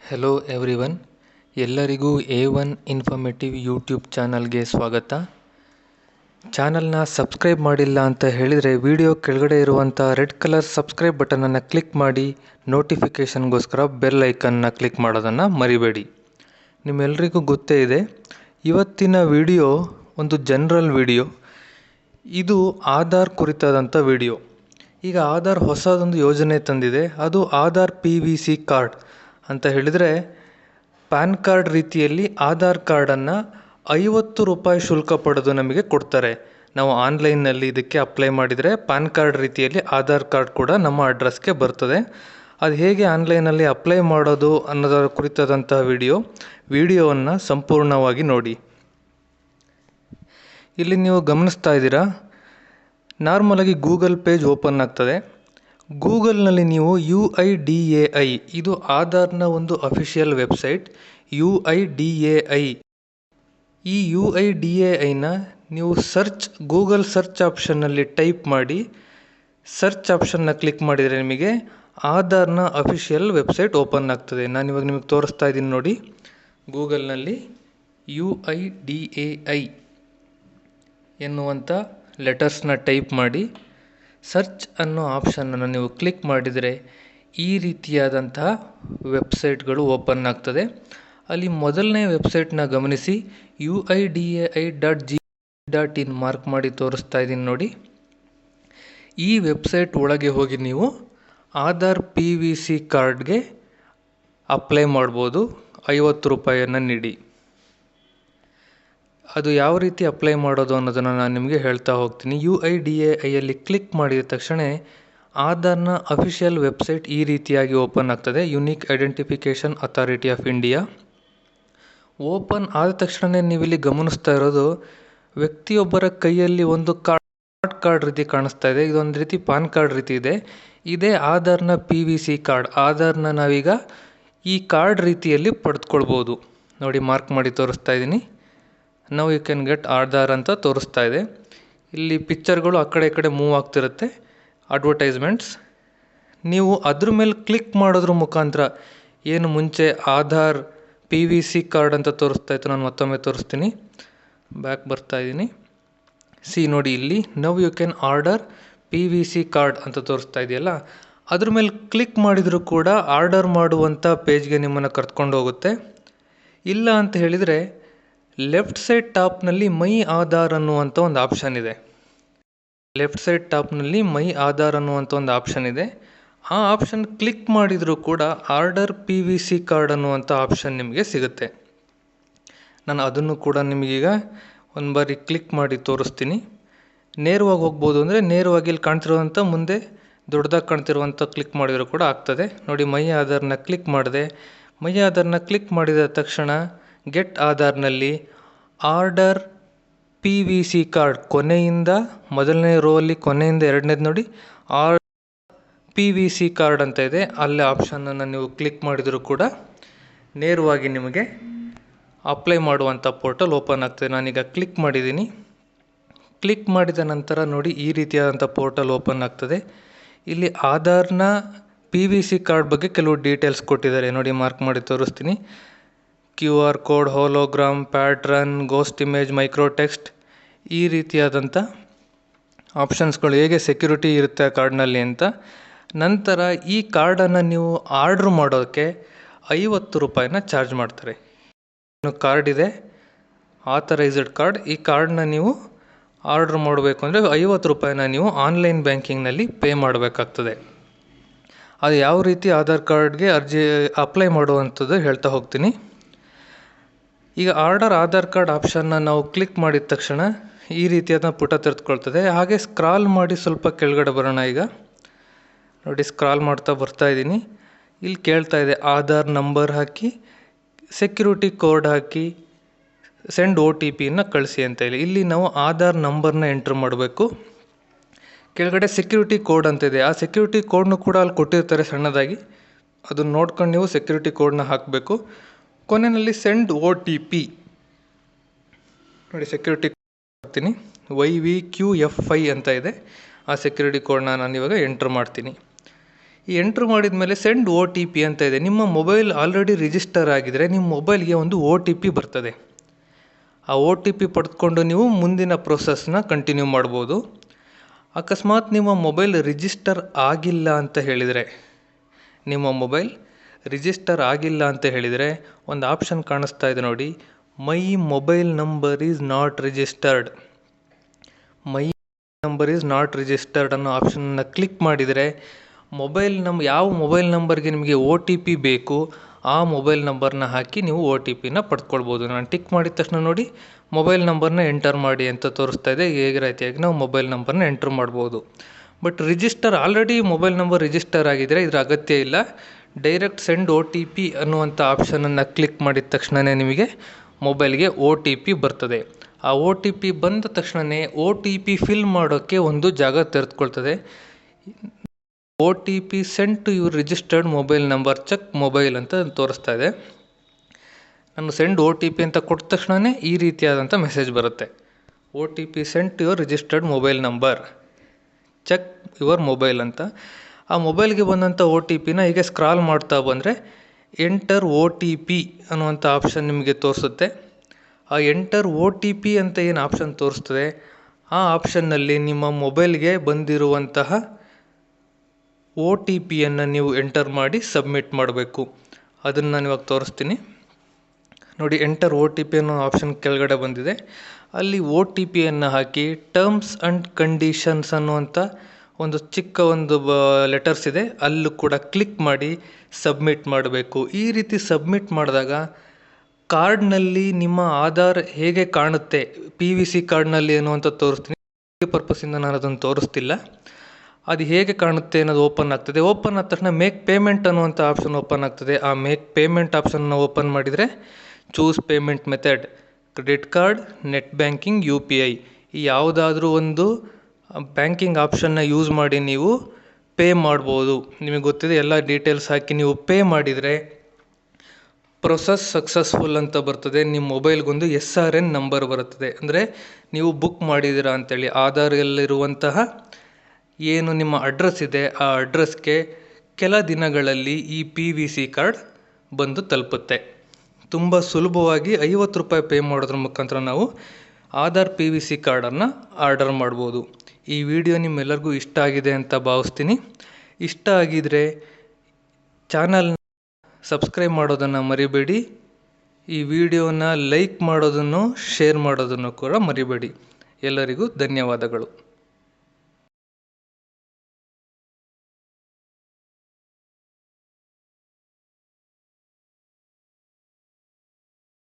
Hello everyone, ಎಲ್ಲರಿಗೂ A1 informative YouTube ಚಾನಲ್ಗೆ ಸ್ವಾಗತ. ಚಾನಲ್ನ ಸಬ್ಸ್ಕ್ರೈಬ್ ಮಾಡಿಲ್ಲ ಅಂತ ಹೇಳಿದರೆ ವಿಡಿಯೋ ಕೆಳಗಡೆ ಇರುವಂಥ ರೆಡ್ ಕಲರ್ ಸಬ್ಸ್ಕ್ರೈಬ್ ಬಟನನ್ನು ಕ್ಲಿಕ್ ಮಾಡಿ ನೋಟಿಫಿಕೇಷನ್ಗೋಸ್ಕರ ಬೆಲ್ ಐಕನ್ನ ಕ್ಲಿಕ್ ಮಾಡೋದನ್ನು ಮರಿಬೇಡಿ. ನಿಮ್ಮೆಲ್ಲರಿಗೂ ಗೊತ್ತೇ ಇದೆ, ಇವತ್ತಿನ ವಿಡಿಯೋ ಒಂದು ಜನರಲ್ ವಿಡಿಯೋ. ಇದು ಆಧಾರ್ ಕುರಿತಾದಂಥ ವಿಡಿಯೋ. ಈಗ ಆಧಾರ್ ಹೊಸದೊಂದು ಯೋಜನೆ ತಂದಿದೆ, ಅದು ಆಧಾರ್ PVC ಕಾರ್ಡ್ ಅಂತ ಹೇಳಿದರೆ ಪ್ಯಾನ್ ಕಾರ್ಡ್ ರೀತಿಯಲ್ಲಿ ಆಧಾರ್ ಕಾರ್ಡನ್ನು 50 ರೂಪಾಯಿ ಶುಲ್ಕ ಪಡೆದು ನಮಗೆ ಕೊಡ್ತಾರೆ. ನಾವು ಆನ್ಲೈನ್ನಲ್ಲಿ ಇದಕ್ಕೆ ಅಪ್ಲೈ ಮಾಡಿದರೆ ಪ್ಯಾನ್ ಕಾರ್ಡ್ ರೀತಿಯಲ್ಲಿ ಆಧಾರ್ ಕಾರ್ಡ್ ಕೂಡ ನಮ್ಮ ಅಡ್ರೆಸ್ಗೆ ಬರ್ತದೆ. ಅದು ಹೇಗೆ ಆನ್ಲೈನಲ್ಲಿ ಅಪ್ಲೈ ಮಾಡೋದು ಅನ್ನೋದರ ಕುರಿತಾದಂಥ ವಿಡಿಯೋವನ್ನು ಸಂಪೂರ್ಣವಾಗಿ ನೋಡಿ. ಇಲ್ಲಿ ನೀವು ಗಮನಿಸ್ತಾ ಇದ್ದೀರಾ, ನಾರ್ಮಲಾಗಿ ಗೂಗಲ್ ಪೇಜ್ ಓಪನ್ ಆಗ್ತದೆ. ಗೂಗಲ್ನಲ್ಲಿ ನೀವು UIDAI, ಇದು ಆಧಾರ್ನ ಒಂದು ಅಫಿಷಿಯಲ್ ವೆಬ್ಸೈಟ್. UIDAI, ಈ UIDAIನ ನೀವು ಗೂಗಲ್ ಸರ್ಚ್ ಆಪ್ಷನ್ನಲ್ಲಿ ಟೈಪ್ ಮಾಡಿ ಸರ್ಚ್ ಆಪ್ಷನ್ನ ಕ್ಲಿಕ್ ಮಾಡಿದರೆ ನಿಮಗೆ ಆಧಾರ್ನ ಅಫಿಷಿಯಲ್ ವೆಬ್ಸೈಟ್ ಓಪನ್ ಆಗ್ತದೆ. ನಾನಿವಾಗ ನಿಮಗೆ ತೋರಿಸ್ತಾ ಇದ್ದೀನಿ ನೋಡಿ. ಗೂಗಲ್ನಲ್ಲಿ UIDAI ಎನ್ನುವಂಥ ಲೆಟರ್ಸ್ನ ಟೈಪ್ ಮಾಡಿ ಸರ್ಚ್ ಅನ್ನೋ ಆಪ್ಷನನ್ನು ನೀವು ಕ್ಲಿಕ್ ಮಾಡಿದರೆ ಈ ರೀತಿಯಾದಂತಹ ವೆಬ್ಸೈಟ್ಗಳು ಓಪನ್ ಆಗ್ತದೆ. ಅಲ್ಲಿ ಮೊದಲನೇ ವೆಬ್ಸೈಟ್ನ ಗಮನಿಸಿ, UIDAI.gov.in ಮಾರ್ಕ್ ಮಾಡಿ ತೋರಿಸ್ತಾ ಇದ್ದೀನಿ ನೋಡಿ. ಈ ವೆಬ್ಸೈಟ್ ಒಳಗೆ ಹೋಗಿ ನೀವು ಆಧಾರ್ PVC ಕಾರ್ಡ್ಗೆ ಅಪ್ಲೈ ಮಾಡ್ಬೋದು 50 ರೂಪಾಯಿಯನ್ನು ನೀಡಿ. ಅದು ಯಾವ ರೀತಿ ಅಪ್ಲೈ ಮಾಡೋದು ಅನ್ನೋದನ್ನು ನಾನು ನಿಮಗೆ ಹೇಳ್ತಾ ಹೋಗ್ತೀನಿ. UIDAIಯಲ್ಲಿ ಕ್ಲಿಕ್ ಮಾಡಿದ ತಕ್ಷಣ ಆಧಾರ್ನ ಅಫಿಷಿಯಲ್ ವೆಬ್ಸೈಟ್ ಈ ರೀತಿಯಾಗಿ ಓಪನ್ ಆಗ್ತದೆ. Unique identification authority of India open ಆದ ತಕ್ಷಣ ನೀವಿಲ್ಲಿ ಗಮನಿಸ್ತಾ ಇರೋದು, ವ್ಯಕ್ತಿಯೊಬ್ಬರ ಕೈಯಲ್ಲಿ ಒಂದು ಕಾರ್ಡ್ ರೀತಿ ಕಾಣಿಸ್ತಾ ಇದೆ. ಇದೊಂದು ರೀತಿ ಪಾನ್ ಕಾರ್ಡ್ ರೀತಿ ಇದೆ. ಇದೇ ಆಧಾರ್ನ PVC ಕಾರ್ಡ್. ಆಧಾರ್ನ ನಾವೀಗ ಈ ಕಾರ್ಡ್ ರೀತಿಯಲ್ಲಿ ಪಡೆದುಕೊಳ್ಬೋದು ನೋಡಿ. ಮಾರ್ಕ್ ಮಾಡಿ ತೋರಿಸ್ತಾ ಇದ್ದೀನಿ. ನಾವು ಯು ಕ್ಯಾನ್ ಗೆಟ್ ಆಧಾರ್ ಅಂತ ತೋರಿಸ್ತಾ ಇದೆ. ಇಲ್ಲಿ ಪಿಕ್ಚರ್ಗಳು ಆ ಕಡೆ ಈ ಕಡೆ ಮೂವ್ ಆಗ್ತಿರುತ್ತೆ, ಅಡ್ವರ್ಟೈಸ್ಮೆಂಟ್ಸ್. ನೀವು ಅದ್ರ ಮೇಲೆ ಕ್ಲಿಕ್ ಮಾಡೋದ್ರ ಮುಖಾಂತರ, ಏನು ಮುಂಚೆ ಆಧಾರ್ PVC ಕಾರ್ಡ್ ಅಂತ ತೋರಿಸ್ತಾ ಇತ್ತು, ನಾನು ಮತ್ತೊಮ್ಮೆ ತೋರಿಸ್ತೀನಿ. ಬ್ಯಾಕ್ ಬರ್ತಾ ಇದ್ದೀನಿ. ನೋಡಿ ಇಲ್ಲಿ now you can order PVC card ಅಂತ ತೋರಿಸ್ತಾ ಇದೆಯಲ್ಲ, ಅದ್ರ ಮೇಲೆ ಕ್ಲಿಕ್ ಮಾಡಿದರೂ ಕೂಡ ಆರ್ಡರ್ ಮಾಡುವಂಥ ಪೇಜ್ಗೆ ನಿಮ್ಮನ್ನು ಕರ್ಕೊಂಡು ಹೋಗುತ್ತೆ. ಇಲ್ಲ ಅಂತ ಹೇಳಿದರೆ ಲೆಫ್ಟ್ ಸೈಡ್ ಟಾಪ್ನಲ್ಲಿ ಮೈ ಆಧಾರ್ ಅನ್ನುವಂಥ ಒಂದು ಆಪ್ಷನ್ ಇದೆ. ಆ ಆಪ್ಷನ್ ಕ್ಲಿಕ್ ಮಾಡಿದರೂ ಕೂಡ ಆರ್ಡರ್ PVC ಕಾರ್ಡ್ ಅನ್ನುವಂಥ ಆಪ್ಷನ್ ನಿಮಗೆ ಸಿಗುತ್ತೆ. ನಾನು ಅದನ್ನು ಕೂಡ ನಿಮಗೀಗ ಒಂದು ಬಾರಿ ಕ್ಲಿಕ್ ಮಾಡಿ ತೋರಿಸ್ತೀನಿ. ನೇರವಾಗಿ ಹೋಗ್ಬೋದು ಅಂದರೆ ನೇರವಾಗಿ ಇಲ್ಲಿ ಕಾಣ್ತಿರುವಂಥ ಮುಂದೆ ದೊಡ್ಡದಾಗಿ ಕಾಣ್ತಿರುವಂಥ ಕ್ಲಿಕ್ ಮಾಡಿದರೂ ಕೂಡ ಆಗ್ತದೆ ನೋಡಿ. ಮೈ ಆಧಾರ್ನ ಕ್ಲಿಕ್ ಮಾಡಿದೆ. ಮೈ ಆಧಾರ್ನ ಕ್ಲಿಕ್ ಮಾಡಿದ ತಕ್ಷಣ ಗೆಟ್ ಆಧಾರ್ನಲ್ಲಿ ಆರ್ಡರ್ PVC ಕಾರ್ಡ್ ಕೊನೆಯಿಂದ ಮೊದಲನೇ ರೋ ಅಲ್ಲಿ ಕೊನೆಯಿಂದ ಎರಡನೇದು ನೋಡಿ, PVC ಕಾರ್ಡ್ ಅಂತ ಇದೆ. ಅಲ್ಲೇ ಆಪ್ಷನನ್ನು ನೀವು ಕ್ಲಿಕ್ ಮಾಡಿದರೂ ಕೂಡ ನೇರವಾಗಿ ನಿಮಗೆ ಅಪ್ಲೈ ಮಾಡುವಂಥ ಪೋರ್ಟಲ್ ಓಪನ್ ಆಗ್ತದೆ. ನಾನೀಗ ಕ್ಲಿಕ್ ಮಾಡಿದ್ದೀನಿ. ಕ್ಲಿಕ್ ಮಾಡಿದ ನಂತರ ನೋಡಿ ಈ ರೀತಿಯಾದಂಥ ಪೋರ್ಟಲ್ ಓಪನ್ ಆಗ್ತದೆ. ಇಲ್ಲಿ ಆಧಾರ್ನ PVC ಕಾರ್ಡ್ ಬಗ್ಗೆ ಕೆಲವು ಡೀಟೇಲ್ಸ್ ಕೊಟ್ಟಿದ್ದಾರೆ ನೋಡಿ. ಮಾರ್ಕ್ ಮಾಡಿ ತೋರಿಸ್ತೀನಿ. QR code, hologram, pattern, ghost image, micro text, ಈ ರೀತಿಯಾದಂಥ ಆಪ್ಷನ್ಸ್ಗಳು, ಹೇಗೆ ಸೆಕ್ಯೂರಿಟಿ ಇರುತ್ತೆ ಆ ಕಾರ್ಡ್ನಲ್ಲಿ ಅಂತ. ನಂತರ ಈ ಕಾರ್ಡನ್ನು ನೀವು ಆರ್ಡ್ರ್ ಮಾಡೋಕ್ಕೆ 50 ರೂಪಾಯಿನ ಚಾರ್ಜ್ ಮಾಡ್ತಾರೆ. ಕಾರ್ಡ್ ಇದೆ, ಆಥರೈಸ್ಡ್ ಕಾರ್ಡ್. ಈ ಕಾರ್ಡನ್ನ ನೀವು ಆರ್ಡ್ರ್ ಮಾಡಬೇಕು ಅಂದರೆ 50 ರೂಪಾಯಿನ ನೀವು ಆನ್ಲೈನ್ ಬ್ಯಾಂಕಿಂಗ್ನಲ್ಲಿ ಪೇ ಮಾಡಬೇಕಾಗ್ತದೆ. ಅದು ಯಾವ ರೀತಿ ಆಧಾರ್ ಕಾರ್ಡ್ಗೆ ಅಪ್ಲೈ ಮಾಡುವಂಥದ್ದು ಹೇಳ್ತಾ ಹೋಗ್ತೀನಿ. ಈಗ ಆಧಾರ್ ಕಾರ್ಡ್ ಆಪ್ಷನ್ನ ನಾವು ಕ್ಲಿಕ್ ಮಾಡಿದ ತಕ್ಷಣ ಈ ರೀತಿಯಾದ ಪುಟ ತೆರೆದುಕೊಳ್ತದೆ. ಹಾಗೆ ಸ್ಕ್ರಾಲ್ ಮಾಡಿ ಸ್ವಲ್ಪ ಕೆಳಗಡೆ ಬರೋಣ. ಈಗ ನೋಡಿ, ಸ್ಕ್ರಾಲ್ ಮಾಡ್ತಾ ಬರ್ತಾ ಇದ್ದೀನಿ. ಇಲ್ಲಿ ಕೇಳ್ತಾ ಇದೆ ಆಧಾರ್ ನಂಬರ್ ಹಾಕಿ, ಸೆಕ್ಯೂರಿಟಿ ಕೋಡ್ ಹಾಕಿ, ಸೆಂಡ್ OTPಯನ್ನು ಕಳಿಸಿ ಅಂತ ಹೇಳಿ. ಇಲ್ಲಿ ನಾವು ಆಧಾರ್ ನಂಬರ್ನ ಎಂಟ್ರ್ ಮಾಡಬೇಕು. ಕೆಳಗಡೆ ಸೆಕ್ಯೂರಿಟಿ ಕೋಡ್ ಅಂತ ಇದೆ. ಆ ಸೆಕ್ಯೂರಿಟಿ ಕೋಡ್ನು ಕೂಡ ಅಲ್ಲಿ ಕೊಟ್ಟಿರ್ತಾರೆ ಸಣ್ಣದಾಗಿ. ಅದನ್ನು ನೋಡ್ಕೊಂಡು ನೀವು ಸೆಕ್ಯೂರಿಟಿ ಕೋಡ್ನ ಹಾಕಬೇಕು. ಕೊನೆಯಲ್ಲಿ ಸೆಂಡ್ OTP ನೋಡಿ, ಸೆಕ್ಯೂರಿಟಿ ಹಾಕ್ತೀನಿ. YVQF5 ಅಂತ ಇದೆ. ಆ ಸೆಕ್ಯೂರಿಟಿ ಕೋಡ್ನ ನಾನು ಇವಾಗ ಎಂಟ್ರ್ ಮಾಡ್ತೀನಿ. ಈ ಎಂಟ್ರ್ ಮಾಡಿದ ಮೇಲೆ ಸೆಂಡ್ ಒ ಟಿ ಪಿ ಅಂತ ಇದೆ. ನಿಮ್ಮ ಮೊಬೈಲ್ ಆಲ್ರೆಡಿ ರಿಜಿಸ್ಟರ್ ಆಗಿದರೆ ನಿಮ್ಮ ಮೊಬೈಲ್ಗೆ ಒಂದು ಒ ಟಿ ಪಿ ಬರ್ತದೆ. ಆ ಒ ಟಿ ಪಿ ಪಡೆದುಕೊಂಡು ನೀವು ಮುಂದಿನ ಪ್ರೊಸೆಸ್ನ ಕಂಟಿನ್ಯೂ ಮಾಡ್ಬೋದು. ಅಕಸ್ಮಾತ್ ನಿಮ್ಮ ಮೊಬೈಲ್ ರಿಜಿಸ್ಟರ್ ಆಗಿಲ್ಲ ಅಂತ ಹೇಳಿದರೆ, ಒಂದು ಆಪ್ಷನ್ ಕಾಣಿಸ್ತಾ ಇದೆ ನೋಡಿ, my mobile number is not registered. ಅನ್ನೋ ಆಪ್ಷನನ್ನು ಕ್ಲಿಕ್ ಮಾಡಿದರೆ ಯಾವ ಮೊಬೈಲ್ ನಂಬರ್ಗೆ ನಿಮಗೆ ಒ ಟಿ ಪಿ ಬೇಕು ಆ ಮೊಬೈಲ್ ನಂಬರ್ನ ಹಾಕಿ ನೀವು ಒ ಟಿ ಪಿನ ಪಡ್ಕೊಳ್ಬೋದು. ನಾನು ಟಿಕ್ ಮಾಡಿದ ತಕ್ಷಣ ನೋಡಿ ಮೊಬೈಲ್ ನಂಬರ್ನ ಎಂಟರ್ ಮಾಡಿ ಅಂತ ತೋರಿಸ್ತಾ ಇದೆ. ಹೇಗೆ ರೀತಿಯಾಗಿ ನಾವು ಮೊಬೈಲ್ ನಂಬರ್ನ ಎಂಟ್ರ್ ಮಾಡ್ಬೋದು. But already mobile number register ಆಗಿದ್ದರೆ ಇದರ ಅಗತ್ಯ ಇಲ್ಲ. ಡೈರೆಕ್ಟ್ ಸೆಂಡ್ ಒ ಟಿ ಪಿ ಅನ್ನುವಂಥ ಆಪ್ಷನನ್ನು ಕ್ಲಿಕ್ ಮಾಡಿದ ತಕ್ಷಣವೇ ನಿಮಗೆ ಮೊಬೈಲ್ಗೆ ಒ ಟಿ ಪಿ ಬರ್ತದೆ. ಆ ಒ ಟಿ ಪಿ ಬಂದ ತಕ್ಷಣವೇ ಒ ಟಿ ಪಿ ಫಿಲ್ ಮಾಡೋಕ್ಕೆ ಒಂದು ಜಾಗ ತೆರೆದುಕೊಳ್ತದೆ. O T P send to your registered mobile number, check mobile ಅಂತ ತೋರಿಸ್ತಾ ಇದೆ. ನಾನು ಸೆಂಡ್ ಒ ಟಿ ಪಿ ಅಂತ ಕೊಟ್ಟ ತಕ್ಷಣವೇ ಈ ರೀತಿಯಾದಂಥ ಮೆಸೇಜ್ ಬರುತ್ತೆ. O T P send to your registered mobile number, check your mobile ಅಂತ. ಆ ಮೊಬೈಲ್ಗೆ ಬಂದಂಥ ಒ ಟಿ ಪಿನ ಹೀಗೆ ಸ್ಕ್ರಾಲ್ ಮಾಡ್ತಾ ಬಂದರೆ ಎಂಟರ್ ಒ ಟಿ ಪಿ ಅನ್ನುವಂಥ ಆಪ್ಷನ್ ನಿಮಗೆ ತೋರಿಸುತ್ತೆ. ಆ ಎಂಟರ್ ಒ ಟಿ ಪಿ ಅಂತ ಏನು ಆಪ್ಷನ್ ತೋರಿಸ್ತದೆ ಆ ಆಪ್ಷನ್ನಲ್ಲಿ ನಿಮ್ಮ ಮೊಬೈಲ್ಗೆ ಬಂದಿರುವಂತಹ ಒ ಟಿ ಪಿಯನ್ನು ನೀವು ಎಂಟರ್ ಮಾಡಿ ಸಬ್ಮಿಟ್ ಮಾಡಬೇಕು. ಅದನ್ನು ನಾನು ಇವಾಗ ತೋರಿಸ್ತೀನಿ ನೋಡಿ. ಎಂಟರ್ ಒ ಟಿ ಪಿ ಅನ್ನೋ ಆಪ್ಷನ್ ಕೆಳಗಡೆ ಬಂದಿದೆ. ಅಲ್ಲಿ ಒ ಟಿ ಪಿಯನ್ನು ಹಾಕಿ ಟರ್ಮ್ಸ್ ಆ್ಯಂಡ್ ಕಂಡೀಷನ್ಸ್ ಅನ್ನುವಂಥ ಒಂದು ಚಿಕ್ಕ ಲೆಟರ್ಸ್ ಇದೆ, ಅಲ್ಲೂ ಕೂಡ ಕ್ಲಿಕ್ ಮಾಡಿ ಸಬ್ಮಿಟ್ ಮಾಡಬೇಕು. ಈ ರೀತಿ ಸಬ್ಮಿಟ್ ಮಾಡಿದಾಗ ಕಾರ್ಡ್ನಲ್ಲಿ ನಿಮ್ಮ ಆಧಾರ್ ಹೇಗೆ ಕಾಣುತ್ತೆ, PVC ಕಾರ್ಡ್ನಲ್ಲಿ ಅನ್ನುವಂಥ ತೋರಿಸ್ತೀನಿ. ಪರ್ಪಸ್ಸಿಂದ ನಾನು ಅದನ್ನು ತೋರಿಸ್ತಿಲ್ಲ. ಅದು ಹೇಗೆ ಕಾಣುತ್ತೆ ಅನ್ನೋದು ಓಪನ್ ಆಗ್ತದೆ. ಓಪನ್ ಆದ ತಕ್ಷಣ ಮೇಕ್ ಪೇಮೆಂಟ್ ಅನ್ನುವಂಥ ಆಪ್ಷನ್ ಓಪನ್ ಆಗ್ತದೆ. ಆ ಮೇಕ್ ಪೇಮೆಂಟ್ ಆಪ್ಷನ್ನ ಓಪನ್ ಮಾಡಿದರೆ choose payment method, credit card, net banking, UPI ಈ ಯಾವುದಾದ್ರೂ ಒಂದು ಬ್ಯಾಂಕಿಂಗ್ ಆಪ್ಷನ್ನ ಯೂಸ್ ಮಾಡಿ ನೀವು ಪೇ ಮಾಡ್ಬೋದು. ನಿಮಗೆ ಗೊತ್ತಿದೆ, ಎಲ್ಲ ಡೀಟೇಲ್ಸ್ ಹಾಕಿ ನೀವು ಪೇ ಮಾಡಿದರೆ ಪ್ರೊಸೆಸ್ ಸಕ್ಸಸ್ಫುಲ್ ಅಂತ ಬರ್ತದೆ. ನಿಮ್ಮ ಮೊಬೈಲ್ಗೊಂದು SRN ನಂಬರ್ ಬರುತ್ತದೆ. ಅಂದರೆ ನೀವು ಬುಕ್ ಮಾಡಿದ್ದೀರಾ ಅಂತೇಳಿ. ಆಧಾರದಲ್ಲಿರುವಂತಹ ಏನು ನಿಮ್ಮ ಅಡ್ರೆಸ್ ಇದೆ ಆ ಅಡ್ರೆಸ್ಗೆ ಕೆಲ ದಿನಗಳಲ್ಲಿ ಈ PVC ಕಾರ್ಡ್ ಬಂದು ತಲುಪುತ್ತೆ. ತುಂಬ ಸುಲಭವಾಗಿ ₹50 ಪೇ ಮಾಡೋದ್ರ ಮುಖಾಂತರ ನಾವು ಆಧಾರ್ PVC ಕಾರ್ಡನ್ನು ಆರ್ಡರ್ ಮಾಡ್ಬೋದು. ಈ ವಿಡಿಯೋ ನಿಮ್ಮೆಲ್ಲರಿಗೂ ಇಷ್ಟ ಆಗಿದೆ ಅಂತ ಭಾವಿಸ್ತೀನಿ. ಇಷ್ಟ ಆಗಿದರೆ ಚಾನಲ್ನ ಸಬ್ಸ್ಕ್ರೈಬ್ ಮಾಡೋದನ್ನು ಮರಿಬೇಡಿ. ಈ ವಿಡಿಯೋನ ಲೈಕ್ ಮಾಡೋದನ್ನು, ಶೇರ್ ಮಾಡೋದನ್ನು ಕೂಡ ಮರಿಬೇಡಿ. ಎಲ್ಲರಿಗೂ ಧನ್ಯವಾದಗಳು.